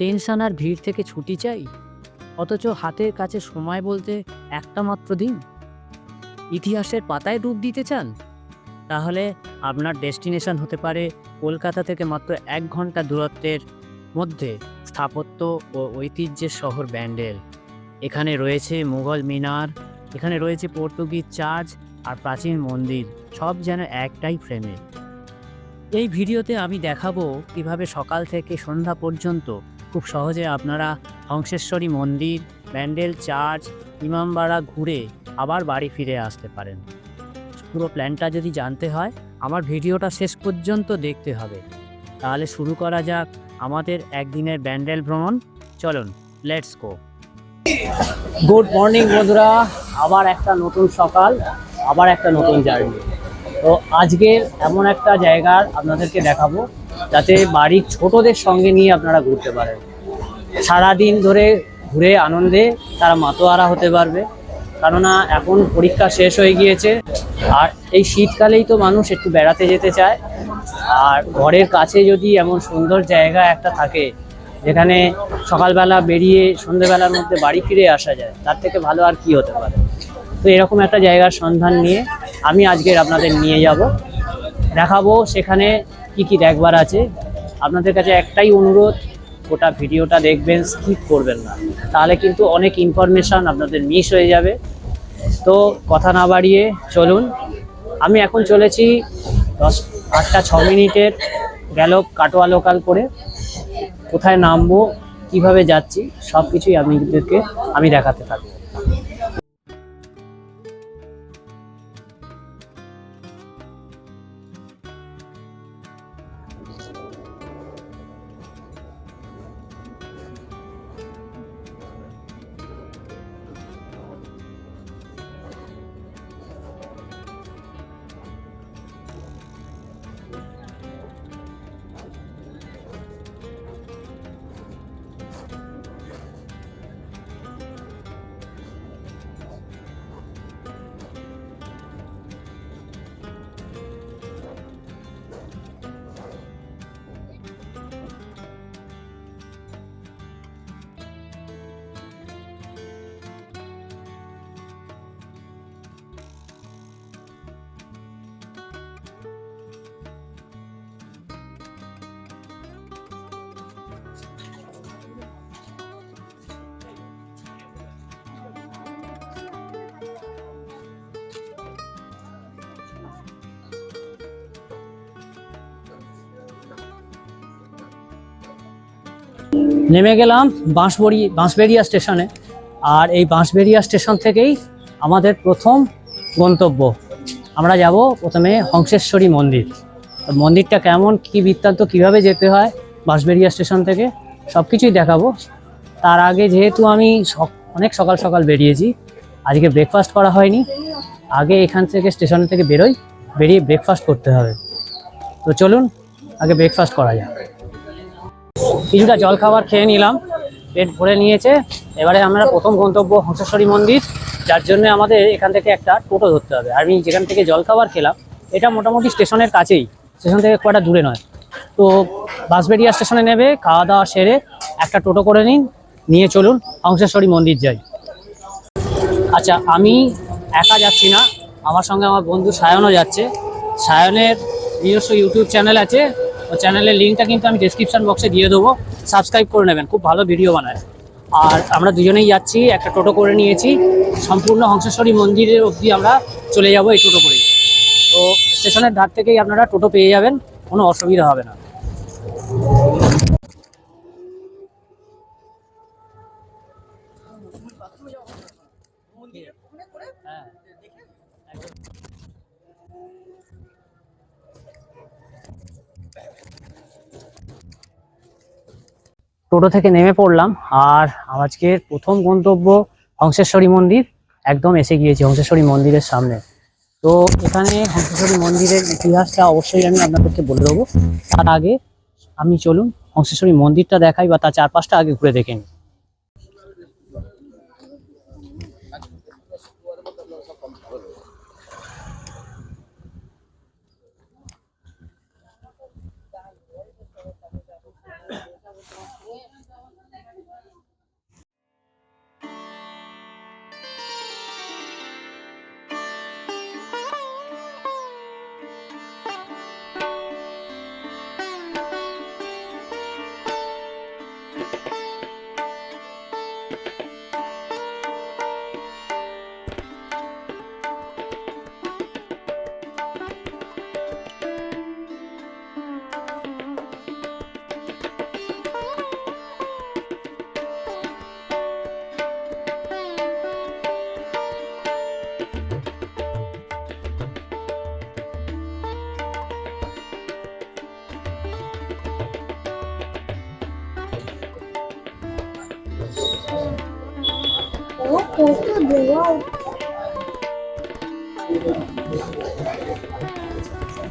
Tension আর ভিড় থেকে ছুটি চাই, অথচ হাতের কাছে সময় বলতে একটা মাত্র দিন। ইতিহাসের পাতায় ডুব দিতে চান? তাহলে আপনার ডেস্টিনেশন হতে পারে কলকাতা থেকে মাত্র 1 ঘন্টা দূরত্বের মধ্যে স্থাপত্য ও ঐতিহ্যের শহর ব্যান্ডেল। এখানে রয়েছে মুঘল মিনার, এখানে রয়েছে পর্তুগিজ চার্চ আর প্রাচীন মন্দির, সব যেন একটাই ফ্রেমে। এই ভিডিওতে আমি দেখাবো কিভাবে সকাল থেকে সন্ধ্যা পর্যন্ত খুব সহজে আপনারা হংসেশ্বরী মন্দির, ব্যান্ডেল চার্চ, ইমামবাড়া ঘুরে আবার বাড়ি ফিরে আসতে পারেন। পুরো প্ল্যানটা যদি জানতে হয় আমার ভিডিওটা শেষ পর্যন্ত দেখতে হবে। তাহলে শুরু করা যাক আমাদের একদিনের ব্যান্ডেল ভ্রমণ। চলুন, লেটস গো। গুড মর্নিং বন্ধুরা, আবার একটা নতুন সকাল, আবার একটা নতুন জার্নি। তো আজকের এমন একটা জায়গার আপনাদেরকে দেখাবো যাতে বাড়ির ছোটদের সঙ্গে নিয়ে আপনারা ঘুরতে পারেন। সারাদিন ধরে ঘুরে আনন্দে তারা মাতোয়ারা হতে পারবে, কেননা এখন পরীক্ষা শেষ হয়ে গিয়েছে। আর এই শীতকালেই তো মানুষ একটু বেড়াতে যেতে চায়। আর ঘরের কাছে যদি এমন সুন্দর জায়গা একটা থাকে যেখানে সকালবেলা বেরিয়ে সন্ধ্যেবেলার মধ্যে বাড়ি ফিরে আসা যায়, তার থেকে ভালো আর কি হতে পারে। তো এরকম একটা জায়গার সন্ধান নিয়ে আমি আজকের আপনাদের নিয়ে যাব, দেখাবো সেখানে কি কি দেখবার আছে। আপনাদের কাছে একটাই অনুরোধ, গোটা ভিডিওটা দেখবেন, স্কিপ করবেন না, তাহলে কিন্তু অনেক ইনফরমেশন আপনাদের মিস হয়ে যাবে। তো কথা না বাড়িয়ে চলুন। আমি এখন চলেছি 8টা 6 মিনিটের গেল কাটোয়া লোকাল করে। কোথায় নামবো, কিভাবে যাচ্ছি, সব কিছুই আপনাদেরকে আমি দেখাতে থাকবো। নেমে গেলাম বাঁশবেড়িয়া স্টেশনে। আর এই বাঁশবেড়িয়া স্টেশন থেকেই আমাদের প্রথম গন্তব্য। আমরা যাব প্রথমে হংসেশ্বরী মন্দির। মন্দিরটা কেমন, কি বৃত্তান্ত, কিভাবে যেতে হয় বাঁশবেড়িয়া স্টেশন থেকে, সব কিছুই দেখাবো। তার আগে যেহেতু আমি অনেক সকাল সকাল বেরিয়েছি, আজকে ব্রেকফাস্ট করা হয়নি। আগে এখান থেকে স্টেশন থেকে বেরিয়ে ব্রেকফাস্ট করতে হবে। তো চলুন আগে ব্রেকফাস্ট করা যাক। কিছুটা জলখাবার খেয়ে নিলাম, পেট ভরে নিয়েছে। এবারে আমরা প্রথম গন্তব্য হংসেশ্বরী মন্দির, যার জন্য আমাদের এখান থেকে একটা টোটো ধরতে হবে। আমি যেখান থেকে জলখাবার খেলাম এটা মোটামুটি স্টেশনের কাছেই, স্টেশন থেকে খুব একটা দূরে নয়। তো বাঁশবেড়িয়া স্টেশনে নেবে, খাওয়া দাওয়া সেরে একটা টোটো করে নিয়ে চলুন হংসেশ্বরী মন্দির যাই। আচ্ছা, আমি একা যাচ্ছি না, আমার সঙ্গে আমার বন্ধু সায়নও যাচ্ছে। সায়নের নিজস্ব ইউটিউব চ্যানেল আছে, ও চ্যানেলের লিঙ্কটা কিন্তু আমি ডেসক্রিপশন বক্সে দিয়ে দেবো, সাবস্ক্রাইব করে নেবেন, খুব ভালো ভিডিও বানায়। আর আমরা দুজনেই যাচ্ছি, একটা টোটো করে নিয়েছি। সম্পূর্ণ হংসেশ্বরী মন্দিরের অবধি আমরা চলে যাব এই টোটো করেই। তো স্টেশনের ধার থেকেই আপনারা টোটো পেয়ে যাবেন, কোনো অসুবিধা হবে না। টোটো থেকে নেমে পড়লাম, আর আজকের প্রথম গন্তব্য হংসেশ্বরী মন্দির। একদম এসে গিয়েছি হংসেশ্বরী মন্দিরের সামনে। তো এখানে হংসেশ্বরী মন্দিরের ইতিহাসটা অবশ্যই আমি আপনাদেরকে বলে দেবো। তার আগে আমি চলুন হংসেশ্বরী মন্দিরটা দেখাই, বা তার চারপাশটা আগে ঘুরে দেখে নিই।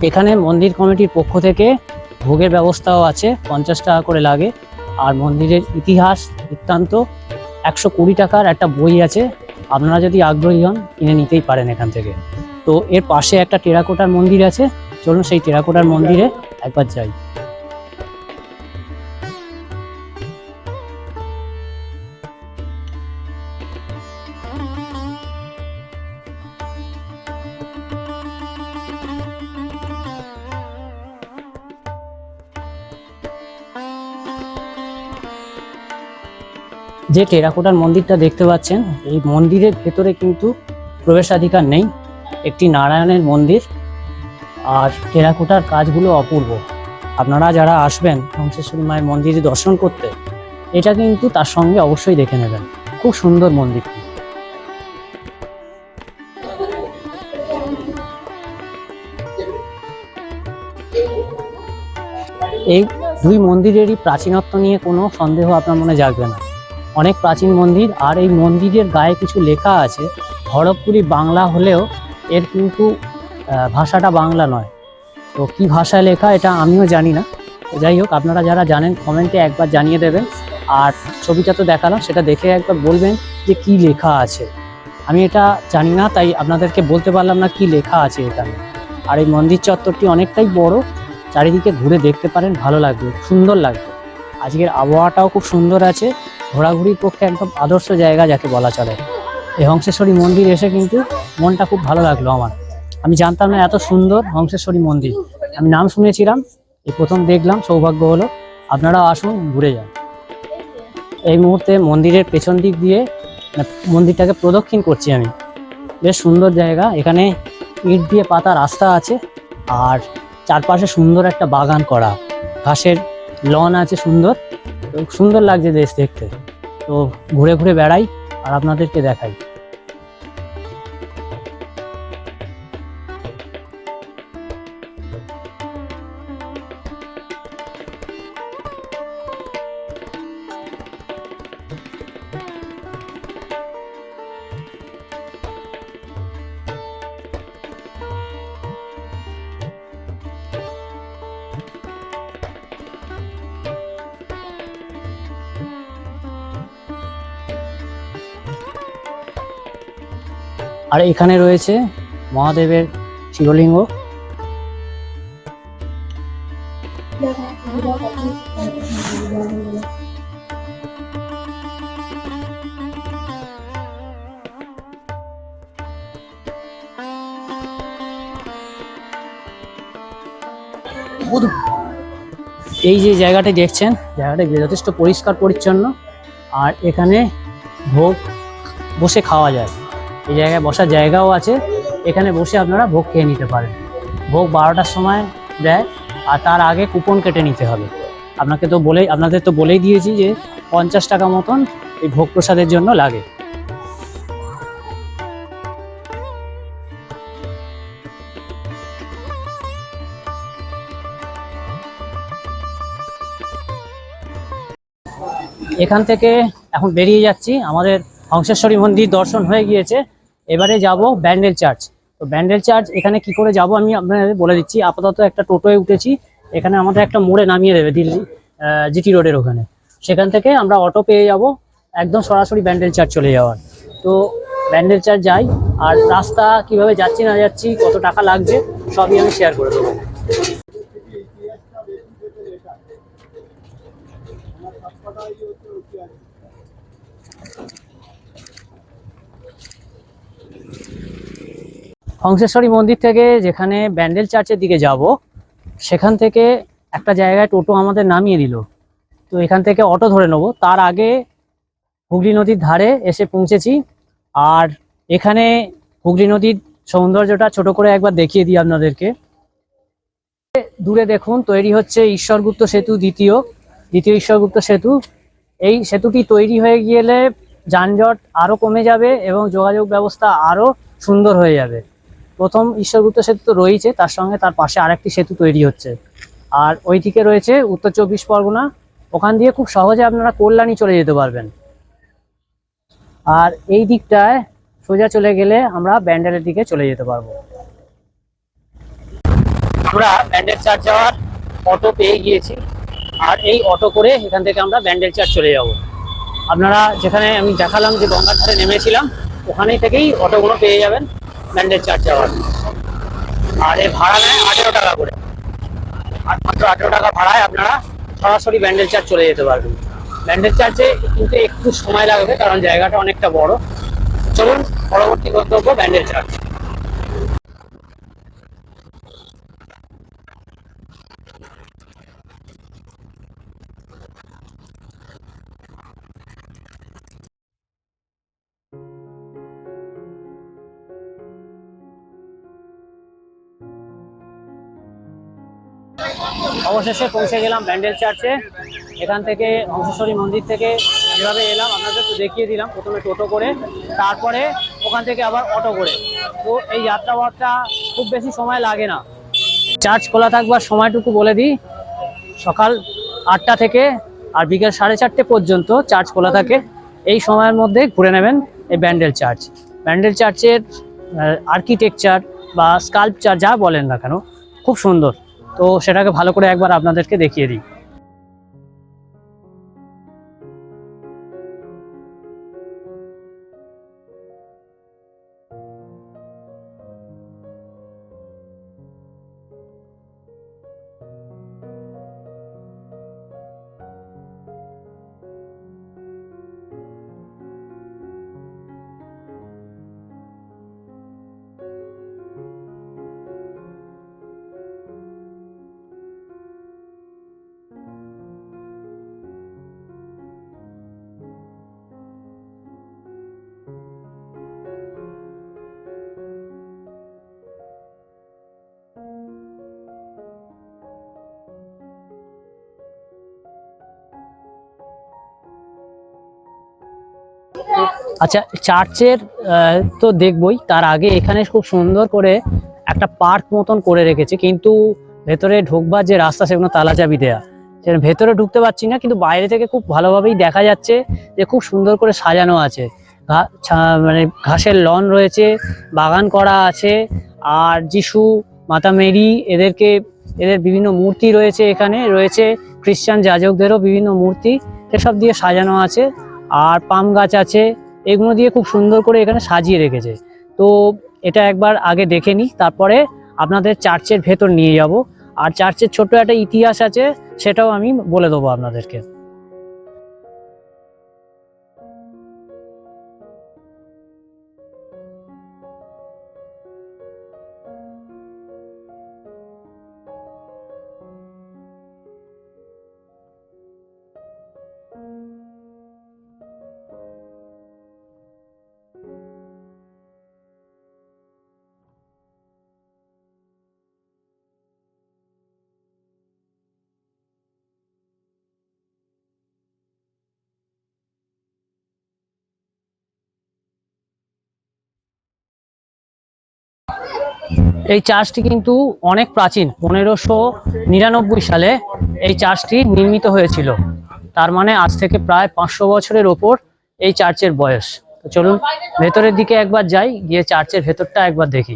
এখানে মন্দির কমিটির পক্ষ থেকে ভোগের ব্যবস্থাও আছে, 50 টাকা করে লাগে। আর মন্দিরের ইতিহাস বৃত্তান্ত 120 টাকার একটা বই আছে, আপনারা যদি আগ্রহী হন কিনে নিতেই পারেন এখান থেকে। তো এর পাশে একটা টেরাকোটার মন্দির আছে, চলুন সেই টেরাকোটার মন্দিরে একবার যাই। যে টেরাকোটার মন্দিরটা দেখতে পাচ্ছেন, এই মন্দিরের ভেতরে কিন্তু প্রবেশাধিকার নেই, একটি নারায়ণের মন্দির। আর টেরাকোটার কাজগুলো অপূর্ব। আপনারা যারা আসবেন ধ্বংসেশ্বরী মায়ের মন্দিরে দর্শন করতে, এটা কিন্তু তার সঙ্গে অবশ্যই দেখে নেবেন, খুব সুন্দর মন্দিরটি। এই দুই মন্দিরেরই প্রাচীনত্ব নিয়ে কোনো সন্দেহ আপনার মনে জাগবে না, অনেক প্রাচীন মন্দির। আর এই মন্দিরের গায়ে কিছু লেখা আছে, হরপ্পুরি বাংলা হলেও এর কিন্তু ভাষাটা বাংলা নয়। তো কি ভাষায় লেখা এটা আমিও জানি না। তো যাই হোক, আপনারা যারা জানেন কমেন্টে একবার জানিয়ে দেবেন। আর ছবিটা তো দেখালাম, সেটা দেখে একবার বলবেন যে কি লেখা আছে। আমি এটা জানি না, তাই আপনাদেরকে বলতে পারলাম না কি লেখা আছে এখানে। আর এই মন্দির চত্বরটি অনেকটাই বড়, চারিদিকে ঘুরে দেখতে পারেন, ভালো লাগবে, সুন্দর লাগবে। আজকের আবহাওয়াটাও খুব সুন্দর আছে, ঘোরাঘুরির পক্ষে একদম আদর্শ জায়গা যাকে বলা চলে। এই হংসেশ্বরী মন্দির এসে কিন্তু মনটা খুব ভালো লাগলো আমার। আমি জানতাম না এত সুন্দর হংসেশ্বরী মন্দির, আমি নাম শুনেছিলাম, এই প্রথম দেখলাম, সৌভাগ্য হলো। আপনারাও আসুন, ঘুরে যান। এই মুহূর্তে মন্দিরের পেছন দিক দিয়ে মন্দিরটাকে প্রদক্ষিণ করছি আমি। বেশ সুন্দর জায়গা, এখানে ইট দিয়ে পাতা রাস্তা আছে, আর চারপাশে সুন্দর একটা বাগান করা, ঘাসের লন আছে সুন্দর, সুন্দর লাগছে দেশ দেখতে। তো ঘুরে ঘুরে বেড়াই আর আপনাদেরকে দেখাই। আর এখানে রয়েছে মহাদেবের শিবলিঙ্গ। এই যে জায়গাটা দেখছেন, জায়গাটা যথেষ্ট পরিষ্কার পরিচ্ছন্ন। আর এখানে ভোগ বসে খাওয়া যায়, এই জায়গায় বসার জায়গাও আছে, এখানে বসে আপনারা ভোগ খেয়ে নিতে পারেন। ভোগ 12টার সময় দেয়, আর তার আগে কুপন কেটে নিতে হবে। আপনাদের তো বলেই দিয়েছি যে 50 টাকা মতন এই ভোগ প্রসাদের জন্য লাগে। এখান থেকে এখন বেরিয়ে যাচ্ছি, আমাদের হংসেশ্বরী মন্দির দর্শন হয়ে গিয়েছে, এবারে যাব ব্যান্ডেল চার্চ। তো ব্যান্ডেল চার্চ এখানে কি করে যাব আমি আপনাদের বলে দিচ্ছি। আপাতত একটা টোটোয় উঠেছি, এখানে আমাদের একটা মোড়ে নামিয়ে দেবে, দিল্লি জিটি রোডের ওখানে। সেখান থেকে আমরা অটো পেয়ে যাব একদম সরাসরি ব্যান্ডেল চার্চ চলে যাওয়ার। তো ব্যান্ডেল চার্চ যাই, আর রাস্তা কিভাবে যাচ্ছি না যাচ্ছি, কত টাকা লাগছে সবই আমি শেয়ার করে দেবো। হংসেশ্বরী মন্দির থেকে যেখানে ব্যান্ডেল চার্চের দিকে যাব, সেখান থেকে একটা জায়গায় টোটো আমাদের নামিয়ে দিল। তো এখান থেকে অটো ধরে নেব। তার আগে হুগলি নদীর ধারে এসে পৌঁছেছি। আর এখানে হুগলি নদীর সৌন্দর্যটা ছোট করে একবার দেখিয়ে দিই আপনাদেরকে। দূরে দেখুন তৈরি হচ্ছে ঈশ্বরগুপ্ত সেতু, দ্বিতীয় ঈশ্বরগুপ্ত সেতু। এই সেতুটি তৈরি হয়ে গেলে যানজট আরো কমে যাবে এবং যোগাযোগ ব্যবস্থা আরো সুন্দর হয়ে যাবে। প্রথম ঈশ্বরগুপ্ত সেতু তো রয়েছে, তার সঙ্গে তার পাশে আরেকটি সেতু তৈরি হচ্ছে। আর ওইদিকে রয়েছে উত্তর 24 পরগনা, ওখান দিয়ে খুব সহজে আপনারা কল্যাণী চলে যেতে পারবেন। আর এই দিকটায় সোজা চলে গেলে আমরা ব্যান্ডেলের দিকে চলে যেতে পারবো। আমরা ব্যান্ডেল চার্চ যাওয়ার অটো পেয়ে গিয়েছি, আর এই অটো করে এখান থেকে আমরা ব্যান্ডেল চার্চ চলে যাব। আপনারা যেখানে আমি দেখালাম যে গঙ্গার ধারে নেমেছিলাম, ওখানেই থেকেই অটোগুলো পেয়ে যাবেন ব্যান্ডেল চার্চ যাওয়ার। আর এর ভাড়া নেয় 18 টাকা করে, আর মাত্র 18 টাকা ভাড়ায় আপনারা সরাসরি ব্যান্ডেল চার্চ চলে যেতে পারবেন। ব্যান্ডেল চার্চে কিন্তু একটু সময় লাগবে, কারণ জায়গাটা অনেকটা বড়। চলুন পরবর্তী গন্তব্য ব্যান্ডেল চার্চ। অবশেষে পৌঁছে গেলাম ব্যান্ডেল চার্চে। এখান থেকে হংসেশ্বরী মন্দির থেকে যেভাবে এলাম আপনাদের তো দেখিয়ে দিলাম, প্রথমে টোটো করে, তারপরে ওখান থেকে আবার অটো করে। তো এই যাত্রাপথটা খুব বেশি সময় লাগে না। চার্চ খোলা থাকবার সময়টুকু বলে দিই, সকাল 8টা থেকে আর বিকেল 4:30 পর্যন্ত চার্চ খোলা থাকে। এই সময়ের মধ্যে ঘুরে নেবেন এই ব্যান্ডেল চার্চ। ব্যান্ডেল চার্চের আর্কিটেকচার বা স্কাল্পচার যা বলেন না কেন, খুব সুন্দর। তো সেটাকে ভালো করে একবার আপনাদেরকে দেখিয়ে দিই। আচ্ছা, চার্চের তো দেখবই, তার আগে এখানে খুব সুন্দর করে একটা পার্ক মতন করে রেখেছে, কিন্তু ভেতরে ঢুকবার যে রাস্তা সেগুলো তালা চাবি দেয়া, সেখানে ভেতরে ঢুকতে পারছি না, কিন্তু বাইরে থেকে খুব ভালোভাবেই দেখা যাচ্ছে যে খুব সুন্দর করে সাজানো আছে। মানে ঘাসের লন রয়েছে, বাগান করা আছে, আর যিশু, মাতা মেরি, এদের বিভিন্ন মূর্তি রয়েছে। এখানে রয়েছে খ্রিস্টান যাজকদেরও বিভিন্ন মূর্তি, সেসব দিয়ে সাজানো আছে। আর পাম গাছ আছে, এগুলো দিয়ে খুব সুন্দর করে এখানে সাজিয়ে রেখেছে। তো এটা একবার আগে দেখে নিই, তারপরে আপনাদের চার্চের ভেতর নিয়ে যাব। আর চার্চের ছোট একটা ইতিহাস আছে, সেটাও আমি বলে দেবো আপনাদেরকে। এই চার্চটি কিন্তু অনেক প্রাচীন, 1599 সালে এই চার্চটি নির্মিত হয়েছিল। তার মানে আজ থেকে প্রায় 500 বছরের ওপর এই চার্চের বয়স। তো চলুন ভেতরের দিকে একবার যাই, গিয়ে চার্চের ভেতরটা একবার দেখি।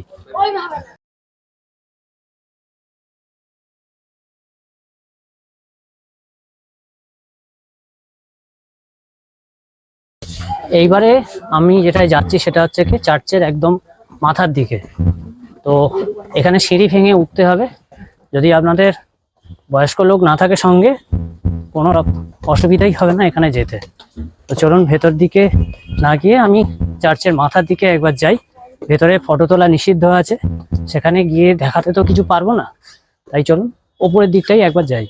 এইবারে আমি যেটায় যাচ্ছি সেটা হচ্ছে কি চার্চের একদম মাথার দিকে। তো এখানে সিঁড়ি ভেঙে উঠতে হবে। যদি আপনাদের বয়স্ক লোক না থাকে সঙ্গে, কোনো অসুবিধাই হবে না এখানে যেতে। তো চলুন ভেতর দিকে না গিয়ে আমি চার্চের মাথার দিকে একবার যাই। ভেতরে ফটো তোলা নিষিদ্ধ আছে, সেখানে গিয়ে দেখাতে তো কিছু পারবো না, তাই চলুন ওপরের দিকটাই একবার যাই।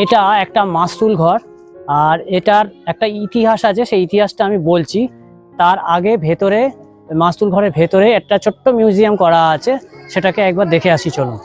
এটা একটা মাস্তুল ঘর, আর এটার একটা ইতিহাস আছে, সেই ইতিহাসটা আমি বলছি। তার আগে ভেতরে মাস্তুল ঘরের ভেতরে একটা ছোট্ট মিউজিয়াম করা আছে, সেটাকে একবার দেখে আসি চলুন।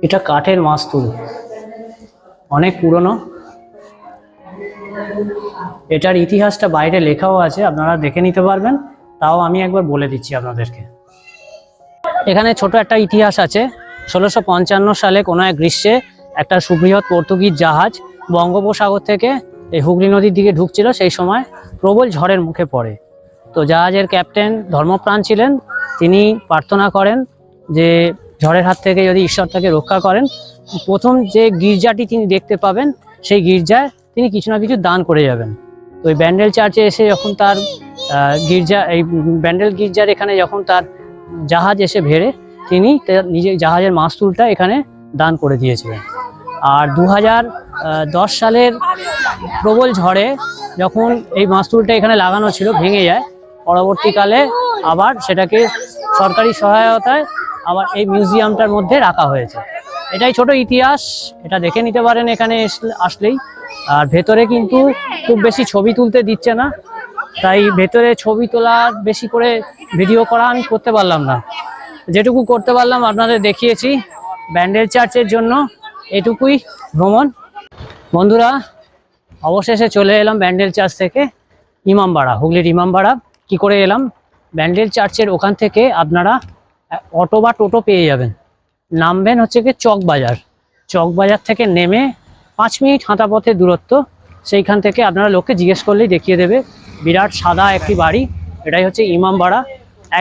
এটা কাঠের মাস্তুল, অনেক পুরনো। এটার ইতিহাসটা বাইরে লেখাও আছে, আপনারা দেখে নিতে পারবেন, তাও আমি একবার বলে দিচ্ছি আপনাদেরকে। এখানে ছোট একটা ইতিহাস আছে। 1655 সালে কোনো এক গ্রীষ্মে একটা সুবৃহৎ পর্তুগিজ জাহাজ বঙ্গোপসাগর থেকে এই হুগলি নদীর দিকে ঢুকছিল, সেই সময় প্রবল ঝড়ের মুখে পড়ে। তো জাহাজের ক্যাপ্টেন ধর্মপ্রাণ ছিলেন, তিনি প্রার্থনা করেন যে ঝড়ের হাত থেকে যদি ঈশ্বর তাকে রক্ষা করেন, প্রথম যে গির্জাটি তিনি দেখতে পাবেন সেই গির্জায় তিনি কিছু না কিছু দান করে যাবেন। তো ওই ব্যান্ডেল চার্চে এসে যখন তার এই ব্যান্ডেল গির্জার এখানে যখন তার জাহাজ এসে ভেড়ে, তিনি নিজের জাহাজের মাস্তুলটা এখানে দান করে দিয়েছিলেন। আর 2010 সালের প্রবল ঝড়ে যখন এই মাস্তুলটা এখানে লাগানো ছিল ভেঙে যায়, পরবর্তীকালে আবার সেটাকে সরকারি সহায়তায় আবার এই মিউজিয়ামটার মধ্যে রাখা হয়েছে। এটাই ছোট ইতিহাস, এটা দেখে নিতে পারেন এখানে আসলেই। আর ভেতরে কিন্তু খুব বেশি ছবি তুলতে দিচ্ছে না, তাই ভেতরে ছবি তোলার বেশি করে ভিডিও করা আমি করতে পারলাম না। যেটুকু করতে পারলাম আপনাদের দেখিয়েছি। ব্যান্ডেল চার্চের জন্য এটুকুই ভ্রমণ। বন্ধুরা, অবশেষে চলে এলাম ব্যান্ডেল চার্চ থেকে ইমামবাড়া, হুগলির ইমামবাড়া। কি করে এলাম? ব্যান্ডেল চার্চের ওখান থেকে আপনারা অটো বা টোটো পেয়ে যাবেন। নামবেন হচ্ছে কি চকবাজার, চকবাজার থেকে নেমে 5 মিনিট হাঁটা পথের দূরত্ব। সেইখান থেকে আপনারা লোককে জিজ্ঞেস করলেই দেখিয়ে দেবে। বিরাট সাদা একটি বাড়ি, এটাই হচ্ছে ইমামবাড়া।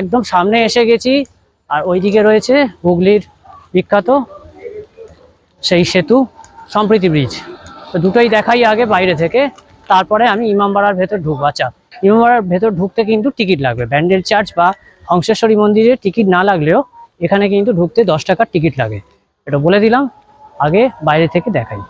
একদম সামনে এসে গেছি। আর ওইদিকে রয়েছে হুগলির বিখ্যাত সেই সেতু, সম্প্রীতি ব্রিজ। তো দুটোই দেখাই আগে বাইরে থেকে, তারপরে আমি ইমামবাড়ার ভেতর ঢুকবো। আচ্ছা, ইমামবাড়ার ভেতর ঢুকতে কিন্তু টিকিট লাগবে। ব্যান্ডেল চার্চ বা হংসেশ্বরী মন্দিরে টিকিট না লাগলেও এখানে কিন্তু ঢুকতে 10 টাকার টিকিট লাগে, এটা বলে দিলাম। আগে বাইরে থেকে দেখাই।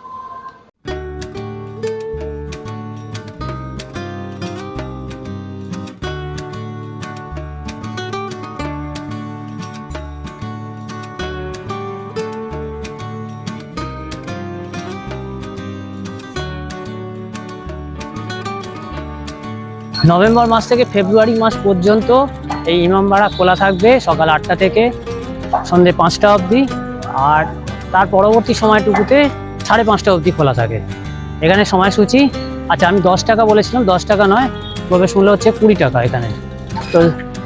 নভেম্বর মাস থেকে ফেব্রুয়ারি মাস পর্যন্ত এই ইমামবাড়া খোলা থাকবে, সকাল 8টা থেকে সন্ধ্যে 5টা অবধি। আর তার পরবর্তী সময়টুকুতে 5:30 অবধি খোলা থাকে। এখানে সময়সূচি, আচ্ছা আমি 10 টাকা বলেছিলাম, 10 টাকা নয়, প্রবেশ মূল্য হচ্ছে 20 টাকা এখানে। তো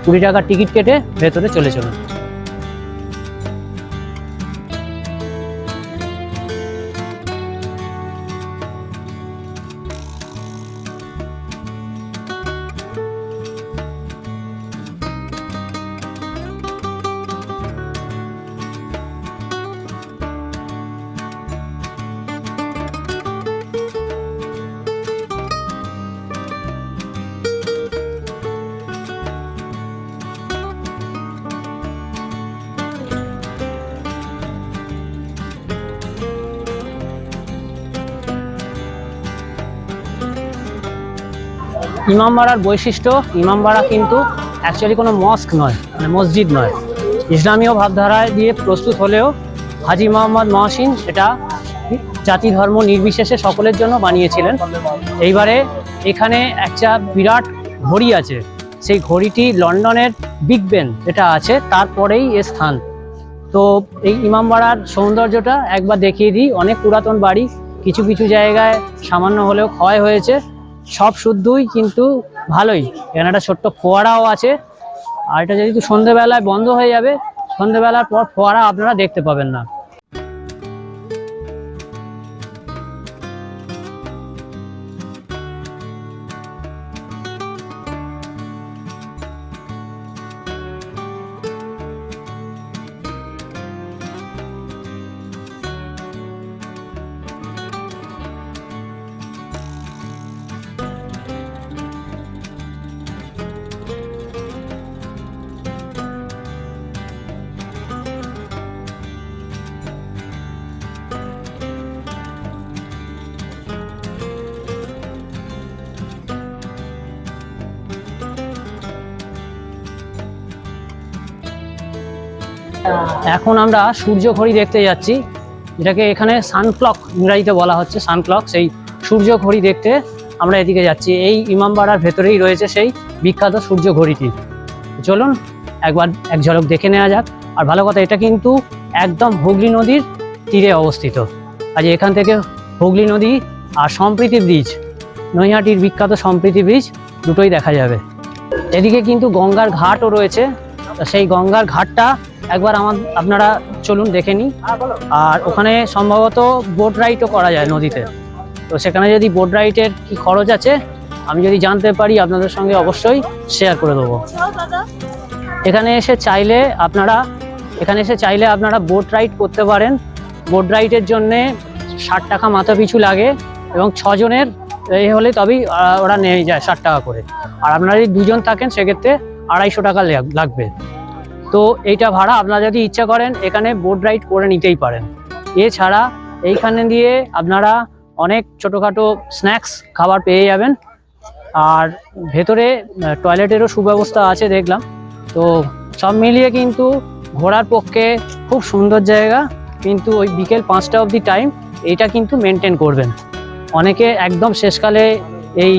20 টাকার টিকিট কেটে ভেতরে চলে চলুন। ইমামবাড়ার বৈশিষ্ট্য, ইমামবাড়া কিন্তু অ্যাকচুয়ালি কোনো মস্ক নয়, মানে মসজিদ নয়। ইসলামীয় ভাবধারায় দিয়ে প্রস্তুত হলেও হাজী মোহাম্মদ মহসিন এটা জাতি ধর্ম নির্বিশেষে সকলের জন্য বানিয়েছিলেন। এইবারে এখানে একটা বিরাট ঘড়ি আছে, সেই ঘড়িটি লন্ডনের বিগ বেন যেটা আছে তারপরেই এর স্থান। তো এই ইমামবাড়ার সৌন্দর্যটা একবার দেখিয়ে দিই। অনেক পুরাতন বাড়ি, কিছু কিছু জায়গায় সামান্য হলেও ক্ষয় হয়েছে, সব শুদ্ধই কিন্তু ভালোই। এখানে একটা ছোট্ট ফোয়ারাও আছে। আর এটা যেহেতু সন্ধ্যেবেলায় বন্ধ হয়ে যাবে, সন্ধ্যেবেলার পর ফোয়ারা আপনারা দেখতে পাবেন না। এখন আমরা সূর্য ঘড়ি দেখতে যাচ্ছি, যেটাকে এখানে সানক্লক ইংরাজিতে বলা হচ্ছে, সানক্লক। সেই সূর্য ঘড়ি দেখতে আমরা এদিকে যাচ্ছি। এই ইমামবাড়ার ভেতরেই রয়েছে সেই বিখ্যাত সূর্য ঘড়িটি। চলুন একবার এক ঝলক দেখে নেওয়া যাক। আর ভালো কথা, এটা কিন্তু একদম হুগলি নদীর তীরে অবস্থিত। আজ এখান থেকে হুগলি নদী আর সম্প্রীতি ব্রিজ, নৈহাটির বিখ্যাত সম্প্রীতি ব্রিজ দুটোই দেখা যাবে। এদিকে কিন্তু গঙ্গার ঘাটও রয়েছে। সেই গঙ্গার ঘাটটা একবার আপনারা চলুন দেখে নিই। আর ওখানে সম্ভবত বোট রাইডও করা যায় নদীতে। তো সেখানে যদি বোট রাইডের কি খরচ আছে আমি যদি জানতে পারি আপনাদের সঙ্গে অবশ্যই শেয়ার করে দেবো। এখানে এসে চাইলে আপনারা বোট রাইড করতে পারেন। বোট রাইডের জন্যে 60 টাকা মাথা পিছু লাগে এবং 6 জনের এই হলে তবেই ওরা নিয়ে যায় 60 টাকা করে। আর আপনারা যদি 2 জন থাকেন সেক্ষেত্রে 250 টাকা লাগবে। তো এইটা ভাড়া, আপনারা যদি ইচ্ছা করেন এখানে বোট রাইড করে নিতেই পারেন। এছাড়া এইখানে দিয়ে আপনারা অনেক ছোটোখাটো স্ন্যাক্স খাবার পেয়ে যাবেন। আর ভেতরে টয়লেটেরও সুব্যবস্থা আছে দেখলাম। তো সব মিলিয়ে কিন্তু ঘোরার পক্ষে খুব সুন্দর জায়গা। কিন্তু ওই বিকেল 5টা অবধি টাইম এইটা কিন্তু মেনটেন করবেন। অনেকে একদম শেষকালে এই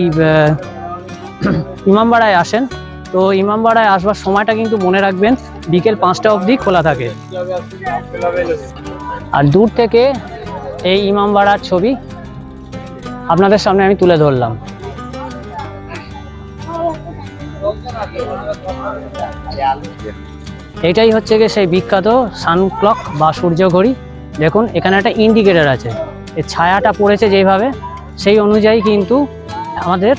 ইমামবাড়ায় আসেন। তো ইমামবাড়ায় আসবার সময়টা কিন্তু মনে রাখবেন, বিকেল 5টা অবধি খোলা থাকে। আর দূর থেকে এই ইমামবাড়ার ছবি আপনাদের সামনে আমি তুলে ধরলাম। এটাই হচ্ছে গিয়ে সেই বিখ্যাত সানক্লক বা সূর্য ঘড়ি। দেখুন এখানে একটা ইন্ডিকেটর আছে, এর ছায়াটা পড়েছে যেভাবে সেই অনুযায়ী কিন্তু আমাদের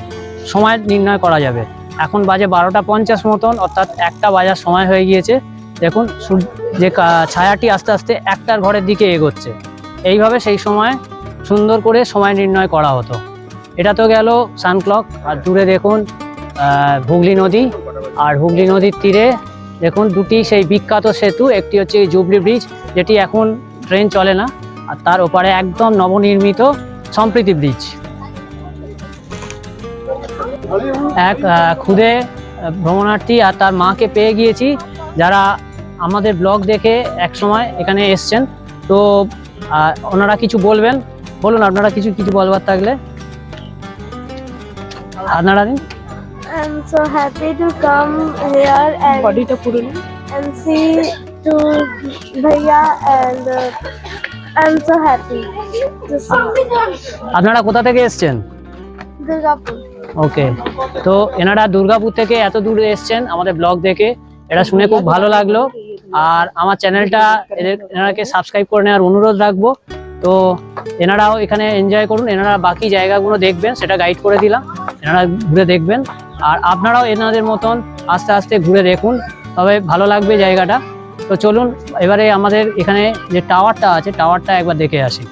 সময় নির্ণয় করা যাবে। এখন বাজে 12টা 50 মতন, অর্থাৎ 1টা বাজার সময় হয়ে গিয়েছে। দেখুন যে ছায়াটি আস্তে আস্তে 1টার ঘরের দিকে এগোচ্ছে। এইভাবে সেই সময় সুন্দর করে সময় নির্ণয় করা হতো। এটা তো গেল সানক্লক। আর দূরে দেখুন হুগলি নদী, আর হুগলি নদীর তীরে দেখুন দুটি সেই বিখ্যাত সেতু। একটি হচ্ছে জুবলি ব্রিজ, যেটি এখন ট্রেন চলে না, আর তার ওপারে একদম নবনির্মিত সম্প্রীতি ব্রিজ। এক খুদে ভ্রমণার্থী আর তার মাকে পেয়ে গিয়েছি, যারা আমাদের ব্লগ দেখে এক সময় এখানে এসছেন। তো ওনারা কিছু বলবেন। বলুন আপনারা কিছু বলবার থাকলে আপনারা দিন। I'm so happy to come here and see to Bhaiya, and I'm so happy to see. আপনারা কোথা থেকে এসছেন? Durgapur. ওকে, তো এনারা দুর্গাপুর থেকে এত দূরে এসছেন আমাদের ব্লগ দেখে, এটা শুনে খুব ভালো লাগলো। আর আমার চ্যানেলটা এনারাকে সাবস্ক্রাইব করে নেওয়ার অনুরোধ রাখবো। তো এনারাও এখানে এনজয় করুন। এনারা বাকি জায়গাগুলো দেখবেন, সেটা গাইড করে দিলাম, এনারা ঘুরে দেখবেন। আর আপনারাও এনাদের মতন আস্তে আস্তে ঘুরে দেখুন, তবে ভালো লাগবে জায়গাটা। তো চলুন এবারে আমাদের এখানে যে টাওয়ারটা আছে, টাওয়ারটা একবার দেখে আসি।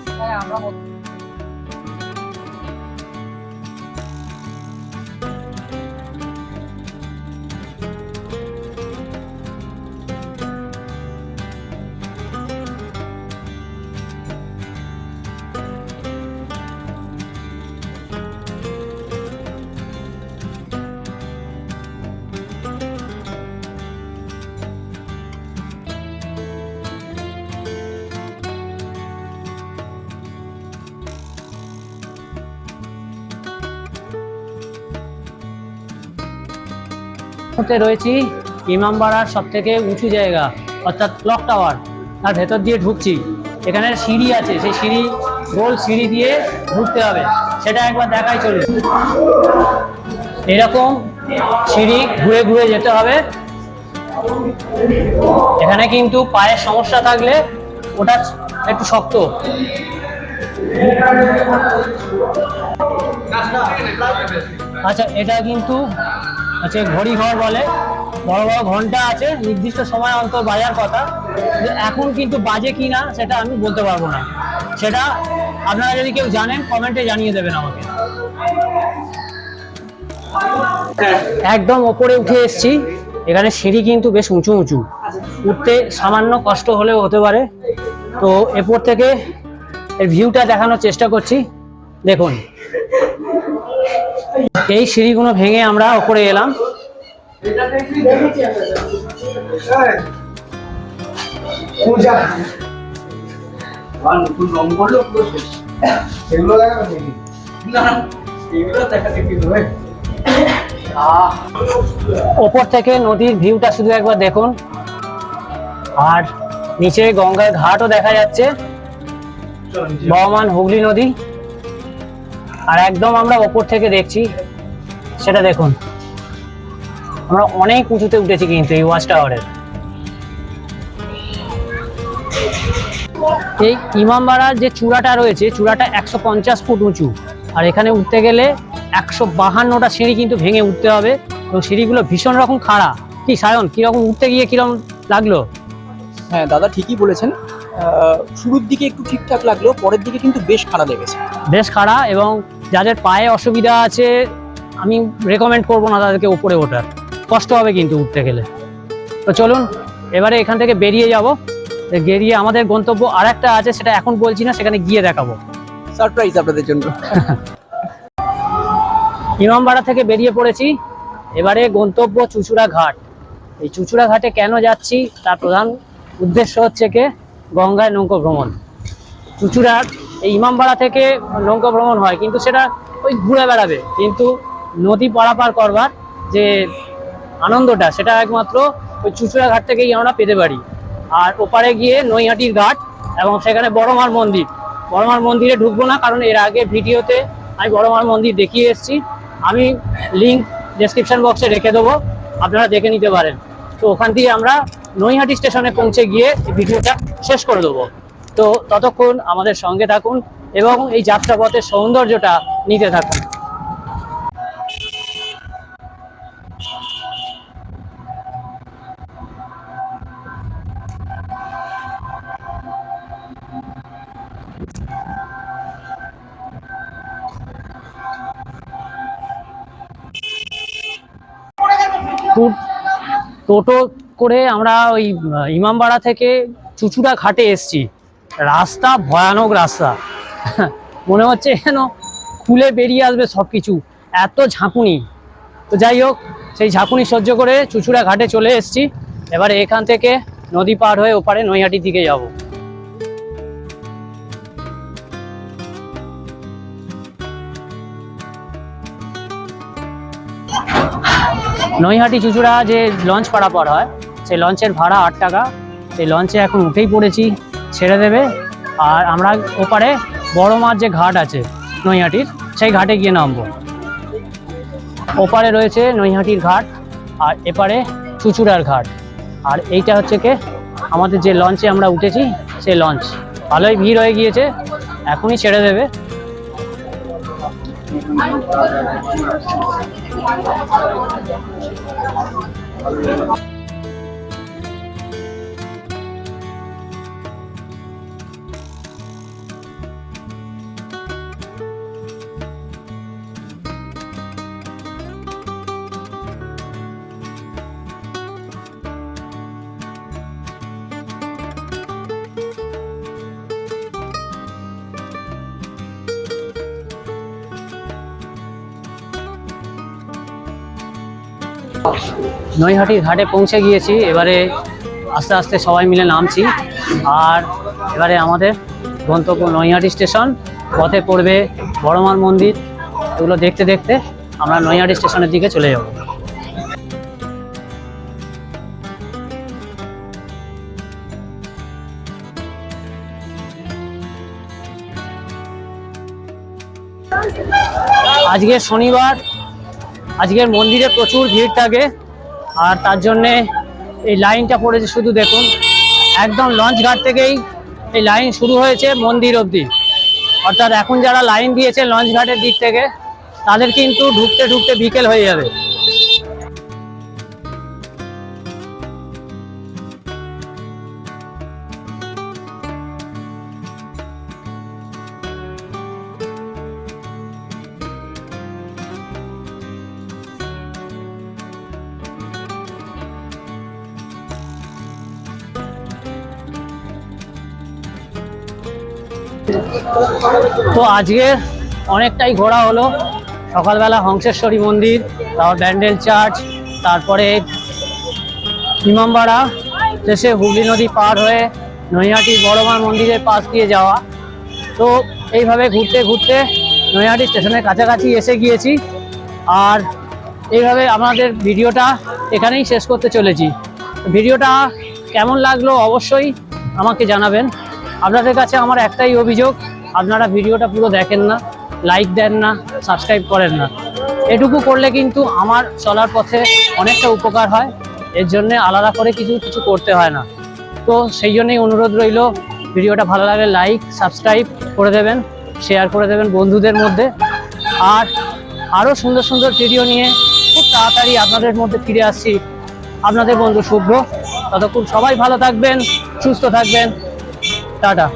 রয়েছি ইমামবাড়ার সব থেকে উঁচু জায়গা, অর্থাৎ ক্লক টাওয়ার। তার ভেতর দিয়ে ঢুকছি। এখানে সিঁড়ি আছে, সেই সিঁড়ি গোল সিঁড়ি দিয়ে ঢুকতে হবে, সেটা একবার দেখাই। চলুন, এরকম সিঁড়ি ঘুরে ঘুরে যেতে হবে। এখানে কিন্তু পায়ের সমস্যা থাকলে ওটা একটু শক্ত। আচ্ছা, এটা কিন্তু আচ্ছা ঘড়ি ঘর বলে, বড় বড় ঘন্টা আছে, নির্দিষ্ট সময় অন্তর বাজার কথা। এখন কিন্তু বাজে কি না সেটা আমি বলতে পারবো না, সেটা আপনারা যদি কেউ জানেন কমেন্টে জানিয়ে দেবেন আমাকে। একদম ওপরে উঠে এসেছি। এখানে সিঁড়ি কিন্তু বেশ উঁচু উঁচু, উঠতে সামান্য কষ্ট হলেও হতে পারে। তো এরপর থেকে এর ভিউটা দেখানোর চেষ্টা করছি। দেখুন, এই সিঁড়িগুলো ভেঙে আমরা ওপরে এলাম। নতুন রং করলো পুরো শেষ। সেগুলো দেখাবে নাকি? না এগুলো দেখাতে কি হবে? ওপর থেকে নদীর ভিউটা শুধু একবার দেখুন, আর নিচে গঙ্গার ঘাটও দেখা যাচ্ছে, বহমান হুগলি নদী। আর একদম আমরা ওপর থেকে দেখছি, সেটা দেখুন। আমরা অনেক উঁচুতে উঠেছি কিন্তু এই ওয়াচ টাওয়ারের। এই ইমামবাড়ার যে চূড়াটা রয়েছে, চূড়াটা 150 ফুট উঁচু, আর এখানে উঠতে গেলে 152টা সিঁড়ি কিন্তু ভেঙে উঠতে হবে, এবং সিঁড়িগুলো ভীষণ রকম খাড়া। কি সায়ন, কিরকম উঠতে গিয়ে কিরকম লাগলো? হ্যাঁ দাদা ঠিকই বলেছেন, শুরুর দিকে একটু ঠিকঠাক লাগলেও পরের দিকে কিন্তু বেশ খারাপ লেগেছে। বেশ খাড়া, এবং যাদের পায়ে অসুবিধা আছে আমি রেকমেন্ড করবো না তাদেরকে উপরে ওঠার, কষ্ট হবে কিন্তু উঠতে গেলে। তো চলুন এবারে এখান থেকে বেরিয়ে যাব। বেরিয়ে আমাদের গন্তব্য আর একটা আছে, সেটা এখন বলছি না, সেখানে গিয়ে দেখাবো। সারপ্রাইজ আপনাদের জন্য। ইমামবাড়া থেকে বেরিয়ে পড়েছি, এবারে গন্তব্য চুঁচুড়া ঘাট। এই চুঁচুড়া ঘাটে কেন যাচ্ছি তার প্রধান উদ্দেশ্য হচ্ছে কি গঙ্গায় নৌকো ভ্রমণ। চুঁচুড়ার এই ইমামবাড়া থেকে নৌকো ভ্রমণ হয়, কিন্তু সেটা ওই ঘুরে বেড়াবে, কিন্তু নদী পারাপার করবার যে আনন্দটা সেটা একমাত্র ওই চুঁচুড়া ঘাট থেকেই আমরা পেতে পারি। আর ওপারে গিয়ে নৈহাটির ঘাট এবং সেখানে বড়মার মন্দির। বড়মার মন্দিরে ঢুকবো না, কারণ এর আগে ভিডিওতে আমি বড়মার মন্দির দেখিয়ে এসেছি। আমি লিঙ্ক ডেসক্রিপশন বক্সে রেখে দেবো, আপনারা দেখে নিতে পারেন। তো ওখান থেকে আমরা নৈহাটি স্টেশনে পৌঁছে গিয়ে এই ভিডিওটা শেষ করে দেবো। তো ততক্ষণ আমাদের সঙ্গে থাকুন এবং এই যাত্রাপথের সৌন্দর্যটা নিতে থাকুন। টোটো করে আমরা ওই ইমামবাড়া থেকে চুঁচুড়া ঘাটে এসছি। রাস্তা ভয়ানক রাস্তা, মনে হচ্ছে যেন খুলে বেরিয়ে আসবে সবকিছু, এত ঝাঁকুনি। তো যাই হোক, সেই ঝাঁকুনি সহ্য করে চুঁচুড়া ঘাটে চলে এসছি। এবারে এখান থেকে নদী পার হয়ে ওপারে নৈহাটির দিকে যাব। নৈহাটি চুঁচুড়া যে লঞ্চ পারাপার হয়, সেই লঞ্চের ভাড়া 8 টাকা। সেই লঞ্চে এখন উঠেই পড়েছি, ছেড়ে দেবে। আর আমরা ওপারে বড়মার যে ঘাট আছে নৈহাটির, সেই ঘাটে গিয়ে নামবো। ওপারে রয়েছে নৈহাটির ঘাট, আর এপারে চুঁচুড়ার ঘাট। আর এইটা হচ্ছে কি আমাদের যে লঞ্চে আমরা উঠেছি সেই লঞ্চ। ভালোই ভিড় হয়ে গিয়েছে, এখনই ছেড়ে দেবে। নৈহাটির ঘাটে পৌঁছে গিয়েছি। এবারে আস্তে আস্তে সবাই মিলে নামছি, আর এবারে আমাদের গন্তব্য নৈহাটি স্টেশন। পথে পড়বে বড়মার মন্দির, এগুলো দেখতে দেখতে আমরা নৈহাটি স্টেশনের দিকে চলে যাব। আজকে শনিবার, আজকের মন্দিরে প্রচুর ভিড় থাকে, আর তার জন্যে এই লাইনটা পড়েছে শুধু দেখুন। একদম লঞ্চ ঘাট থেকেই এই লাইন শুরু হয়েছে মন্দির অবধি। অর্থাৎ এখন যারা লাইন দিয়েছে লঞ্চ ঘাটের দিক থেকে, তাদের কিন্তু ঢুকতে ঢুকতে বিকেল হয়ে যাবে। তো আজকে অনেকটাই ঘোরা হলো। সকালবেলা হংসেশ্বরী মন্দির, তারপর ব্যান্ডেল চার্চ, তারপরে ইমামবাড়া, শেষে হুগলি নদী পার হয়ে নৈহাটি বড় মা মন্দিরের পাশ দিয়ে যাওয়া। তো এইভাবে ঘুরতে ঘুরতে নৈহাটি স্টেশনের কাছাকাছি এসে গিয়েছি, আর এইভাবে আমাদের ভিডিওটা এখানেই শেষ করতে চলেছি। ভিডিওটা কেমন লাগলো অবশ্যই আমাকে জানাবেন। আপনাদের কাছে আমার একটাই অভিযোগ, আপনারা ভিডিওটা পুরো দেখেন না, লাইক দেন না, সাবস্ক্রাইব করেন না। এটুকু করলে কিন্তু আমার চলার পথে অনেকটা উপকার হয়, এর জন্যে আলাদা করে কিছু করতে হয় না। তো সেই জন্যই অনুরোধ রইল, ভিডিওটা ভালো লাগলে লাইক সাবস্ক্রাইব করে দেবেন, শেয়ার করে দেবেন বন্ধুদের মধ্যে। আর আরও সুন্দর সুন্দর ভিডিও নিয়ে খুব তাড়াতাড়ি আপনাদের মধ্যে ফিরে আসছি, আপনাদের বন্ধু শুভ্র। ততক্ষণ সবাই ভালো থাকবেন, সুস্থ থাকবেন, টাটা।